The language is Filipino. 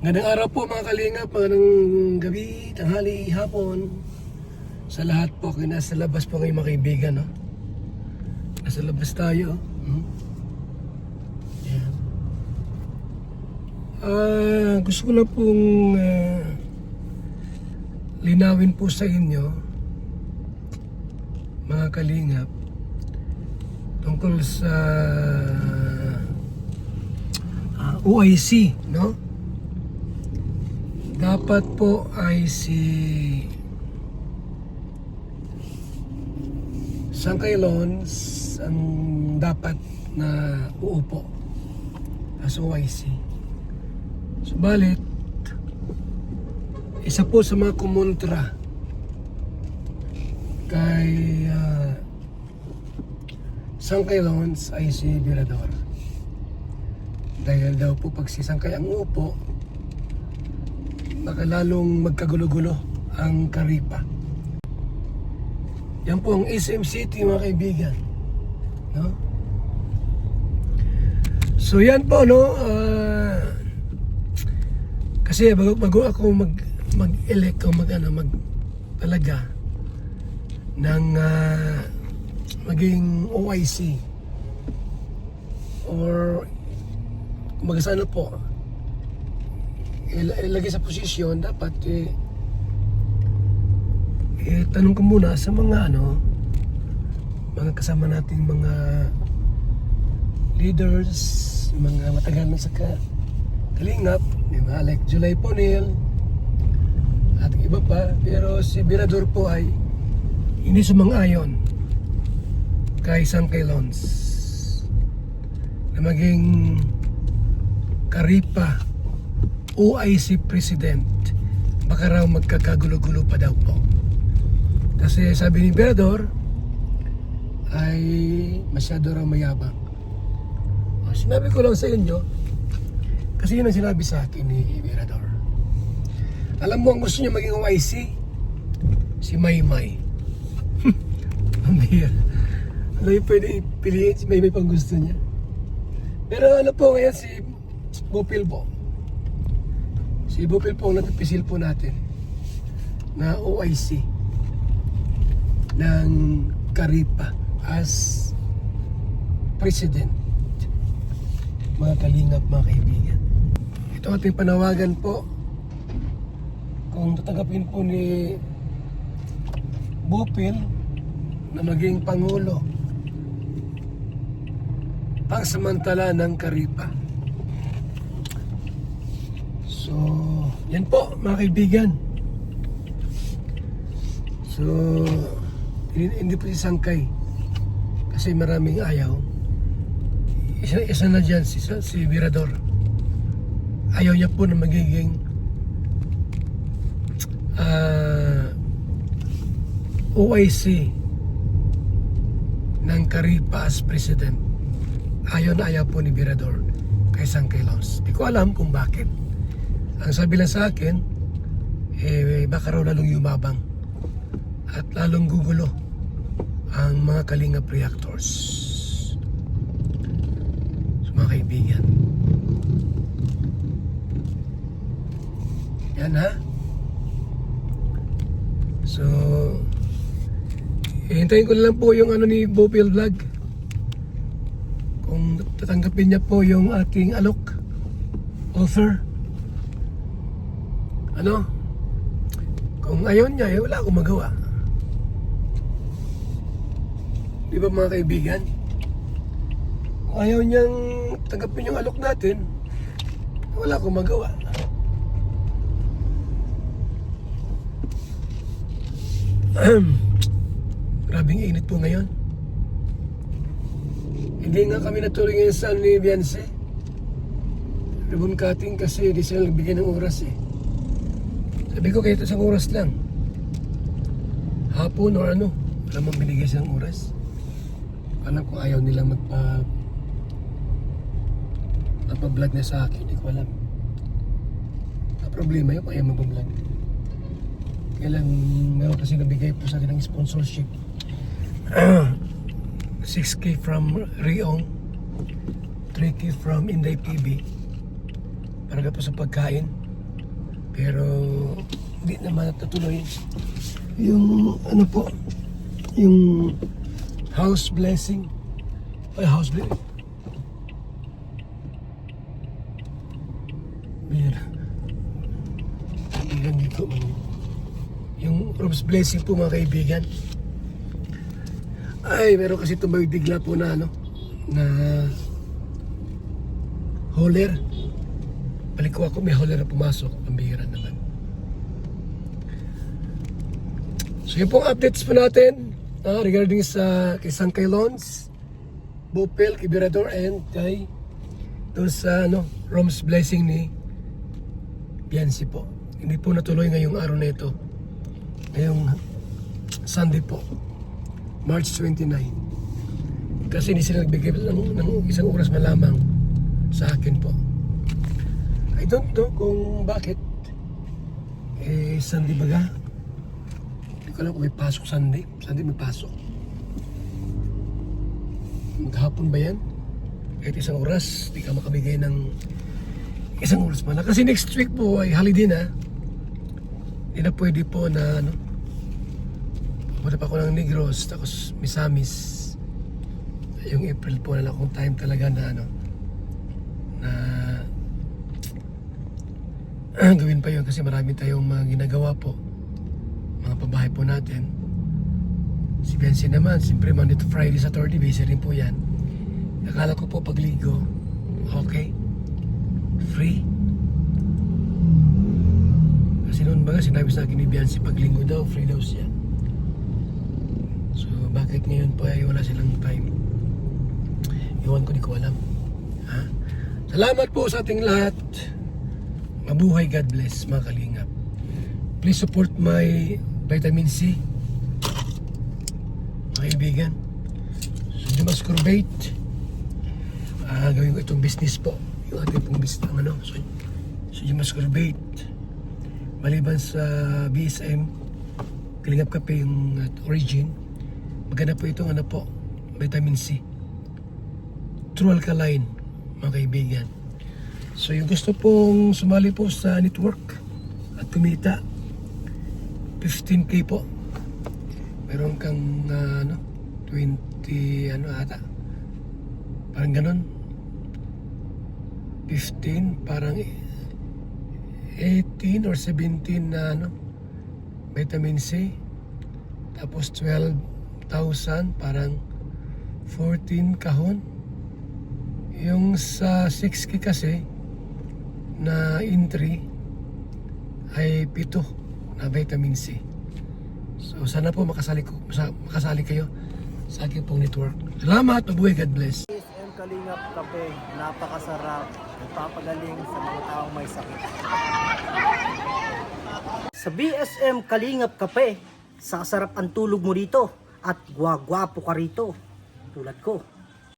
Ngayong araw po mga kalingap, magandang gabi, tanghali, hapon. Sa lahat po, nasa labas po ngayon mga kaibigan, no? Nasa labas tayo. Yan. Gusto ko na pong linawin po sa inyo, mga kalingap, tungkol sa OIC, no? Dapat po ay si Sangkay Lons ang dapat na uupo as OIC. Subalit, isa po sa mga kumontra kay Sangkay Lons ay si Virador. Dahil daw po pag si Sangkay ang uupo, baka lalong magkagulo-gulo ang Karipa. Yan po ang SM City mga kaibigan, no? So yan po, no? Kasi bago ako mag-elect o talaga ng maging OIC or ano po, ilagay sa posisyon, dapat tanong ko muna sa mga mga kasama nating mga leaders, mga matagal na sa kalingap, di ba? Like July Ponil at iba pa. Pero si Virador po ay hindi sumang-ayon kay Sangkay Lons na maging Karipa OIC President. Baka raw magkakagulo-gulo pa daw po. Kasi sabi ni Virador ay masyado raw mayabang. Sinabi ko lang sa inyo kasi yun ang sinabi sa akin ni Virador. Alam mo ang gusto niya maging OIC? Si Maymay. Ano yung pwede ipiliin si Maymay pang gusto niya? Pero ano po ngayon si Bopil po. Si Bopil po ang natapisil po natin na OIC ng Karipa as President. Mga kalingap, mga kaibigan, ito ating panawagan po kung tatanggapin po ni Bopil na maging Pangulo pangsamantala ng Karipa. So, yan po mga kaibigan. So, hindi po si Sangkay kasi maraming ayaw. Isa na dyan si Virador. Ayaw niya po na magiging OIC ng Karipa as President. Ayaw na ayaw po ni Virador kay Sangkay Lons. Di ko alam kung bakit. Ang sabi lang sa akin, baka raw lalong yumabang at lalong gugulo ang mga kalingap reactors. So, mga kaibigan, yan ha. So, hintayin ko na lang po yung ni Bopil Vlog kung tatanggapin niya po yung ating alok offer. Kung ayaw niya, wala akong magawa. Di ba mga kaibigan? Kung ayaw niyang tanggapin yung alok natin, wala akong magawa. Grabing init po ngayon. Hindi nga kami natuloy ngayon sa ni Beyonce ribbon cutting kasi di sila nagbigay ng oras Sabi ko kahit isang oras lang, hapon or wala mong binigay silang oras. Alam kung ayaw nila magpa-vlog na sa akin, hindi ko alam. Problema yun kung ayaw magpa-vlog. Kailan meron kasi nabigay po sa akin ng sponsorship. 6K from Riong, 3K from Inday PB para po sa pagkain. Pero hindi naman natutuloy. Yung ano po, yung house blessing. Ay, house blessing. Bira. Kaibigan dito. Yung Rob's blessing po mga kaibigan. Ay, meron kasi tumagdigla po na ano, na hauler. Balik ko ako, may hauler na pumasok. Pambihira naman. So yun pong updates po natin regarding sa kay San Kailons, Bopel, kay Birador, and kay doon sa ano, Rom's blessing ni Biancy po. Hindi po natuloy ngayong araw na ito. Ngayong Sunday po. March 29. Kasi hindi sila nagbigay ng isang oras malamang sa akin po. I don't know kung bakit. Sunday baga? Hindi ko alam kung may pasok Sunday. Sunday may pasok. Maghapon ba yan? Kahit isang oras, di ka makabigay ng isang oras man. Kasi next week po ay holiday na. Hindi na pwede po na ano, pumunta pa ako ng Negros, tapos Misamis. Yung April po na akong time talaga na ano, na gawin pa yun kasi marami tayong mga ginagawa po. Mga pabahay po natin. Si Bensi naman, siyempre Monday to Friday, Saturday, busy rin po yan. Akala ko po pagligo, okay, free. Kasi noon baga sinabi sa akin ni Biancy, paglinggo daw, free daw siya. So bakit ngayon po ay wala silang time? Iwan ko, di ko alam. Ha? Salamat po sa ating lahat. Mabuhay, God bless mga kalingap. Please support my vitamin C, mga kaibigan. So Mascurbate, gawin ko itong business po, yung ating pong business ng ano. So Mascurbate, maliban sa BSM Kalingap Cafe yung origin, maganda po itong ano po, vitamin C, true alkaline mga kaibigan. So yung gusto pong sumali po sa network at kumita, 15K po, meron kang ano, 20 ano ata, parang ganon, 15 parang 18 or 17 na ano, vitamin C, tapos 12,000 parang 14 kahon. Yung sa 6K kasi na entry ay 7 na vitamin C. So sana po makasali kayo sa aking pong network. Salamat, mabuhay, God bless. BSM Kalingap Cafe, napakasarap, nagpapagaling sa mga taong may sakit. Sa BSM Kalingap Cafe, sasarap ang tulog mo dito at gwagwapo ka rito tulad ko.